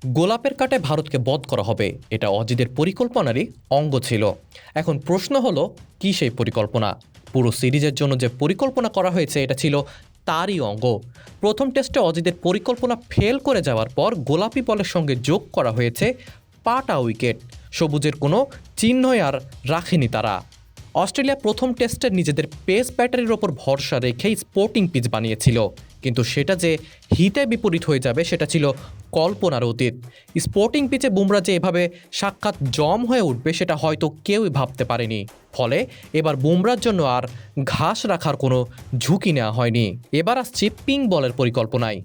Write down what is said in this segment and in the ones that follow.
গোলাপের কাটে ভারতকে বধ করা হবে, এটা অজিতের পরিকল্পনারই অঙ্গ ছিল। এখন প্রশ্ন হলো, কি সেই পরিকল্পনা? পুরো সিরিজের জন্য যে পরিকল্পনা করা হয়েছে এটা ছিল তারই অঙ্গ। প্রথম টেস্টে অজিতের পরিকল্পনা ফেল করে যাওয়ার পর গোলাপি বলের সঙ্গে যোগ করা হয়েছে পাটা উইকেট। সবুজের কোনো চিহ্নই আর রাখেনি তারা। অস্ট্রেলিয়া প্রথম টেস্টে নিজেদের পেস ব্যাটারির ওপর ভরসা রেখেই স্পোর্টিং পিচ বানিয়েছিল, কিন্তু সেটা যে হিতে বিপরীত হয়ে যাবে সেটা ছিল কল্পনার অতীত। স্পোর্টিং পিচে বুমরা যে এভাবে সাক্ষাৎ জম হয়ে উঠবে সেটা হয়তো কেউই ভাবতে পারেনি। ফলে এবার বুমরার জন্য আর ঘাস রাখার কোনো ঝুঁকি নেওয়া হয়নি। এবার আসছি পিঙ্ক বলের পরিকল্পনায়।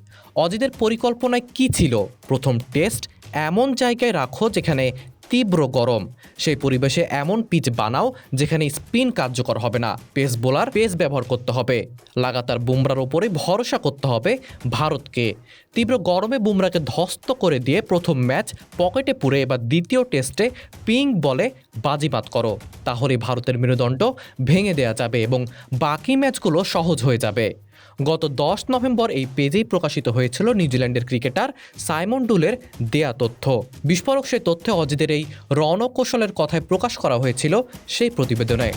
অজিতের পরিকল্পনায় কি ছিল? প্রথম টেস্ট এমন জায়গায় রাখো যেখানে তীব্র গরম, সেই পরিবেশে এমন পিচ বানাও যেখানে স্পিন কার্যকর হবে না। পেস বোলার পেস ব্যবহার করতে হবে, লাগাতার বুমরার ওপরে ভরসা করতে হবে ভারতকে। তীব্র গরমে বুমরাকে ধ্বস্ত করে দিয়ে প্রথম ম্যাচ পকেটে পুরে এবার দ্বিতীয় টেস্টে পিঙ্ক বলে বাজিমাত করো, তাহলে ভারতের মেরুদণ্ড ভেঙে দেওয়া যাবে এবং বাকি ম্যাচগুলো সহজ হয়ে যাবে। গত 10 নভেম্বর এই পেজেই প্রকাশিত হয়েছিল নিউজিল্যান্ডের ক্রিকেটার সাইমন ডুলের দেয়া তথ্য। বিস্ফোরক সেই তথ্যে অজিতের এই রণকৌশলের কথায় প্রকাশ করা হয়েছিল সেই প্রতিবেদনে।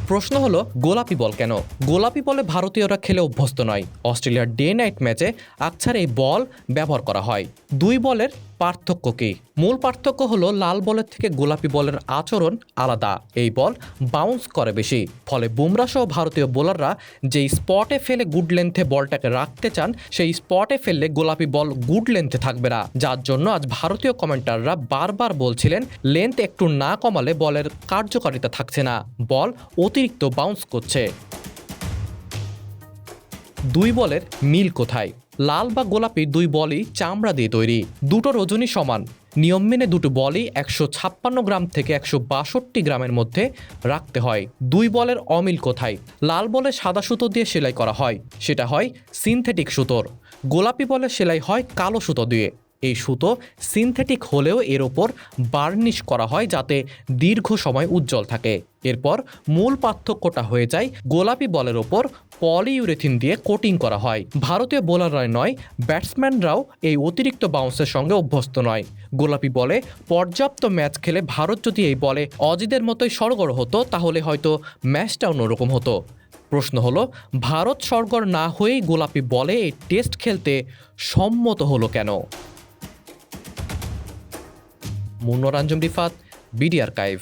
প্রশ্ন হলো, গোলাপি বল কেন? গোলাপি বলে ভারতীয়রা খেলে অভ্যস্ত নয়। অস্ট্রেলিয়ার ডে নাইট ম্যাচে আকছার এই বল ব্যবহার করা হয়। দুই বলের পার্থক্য কী? মূল পার্থক্য হলো লাল বলের থেকে গোলাপি বলের আচরণ আলাদা। এই বল বাউন্স করে বেশি, ফলে বুমরা সহ ভারতীয় বোলাররা যেই স্পটে ফেলে গুড লেন্থে বলটাকে রাখতে চান সেই স্পটে ফেললে গোলাপি বল গুড লেন্থে থাকবে না, যার জন্য আজ ভারতীয় কমেন্টাররা বারবার বলছিলেন লেন্থ একটু না কমালে বলের কার্যকারিতা থাকছে না, বল অতিরিক্ত বাউন্স করছে। দুই বলের মিল কোথায়? লাল বা গোলাপি দুই বলই চামড়া দিয়ে তৈরি, দুটোর ওজনই সমান। নিয়ম মেনে দুটো বলই 156 গ্রাম থেকে 162 গ্রামের মধ্যে রাখতে হয়। দুই বলের অমিল কোথায়? লাল বলে সাদা সুতো দিয়ে সেলাই করা হয়, সেটা হয় সিনথেটিক সুতোর। গোলাপি বলে সেলাই হয় কালো সুতো দিয়ে। এই সুতো সিনথেটিক হলেও এর ওপর বার্নিশ করা হয় যাতে দীর্ঘ সময় উজ্জ্বল থাকে। এরপর মূল পার্থক্যটা হয়ে যায় গোলাপি বলের ওপর পলিইউরেথিন দিয়ে কোটিং করা হয়। ভারতীয় বোলাররাই নয়, ব্যাটসম্যানরাও এই অতিরিক্ত বাউন্সের সঙ্গে অভ্যস্ত নয়। গোলাপি বলে পর্যাপ্ত ম্যাচ খেলে ভারত যদি এই বলে অজিদের মতোই সড়গড় হতো তাহলে হয়তো ম্যাচটা অন্যরকম হতো। প্রশ্ন হলো, ভারত সড়গড় না হয়েই গোলাপি বলে এই টেস্ট খেলতে সম্মত হলো কেন? মুন্নর আঞ্জুম রিফাত, বিডি আর্কাইভ।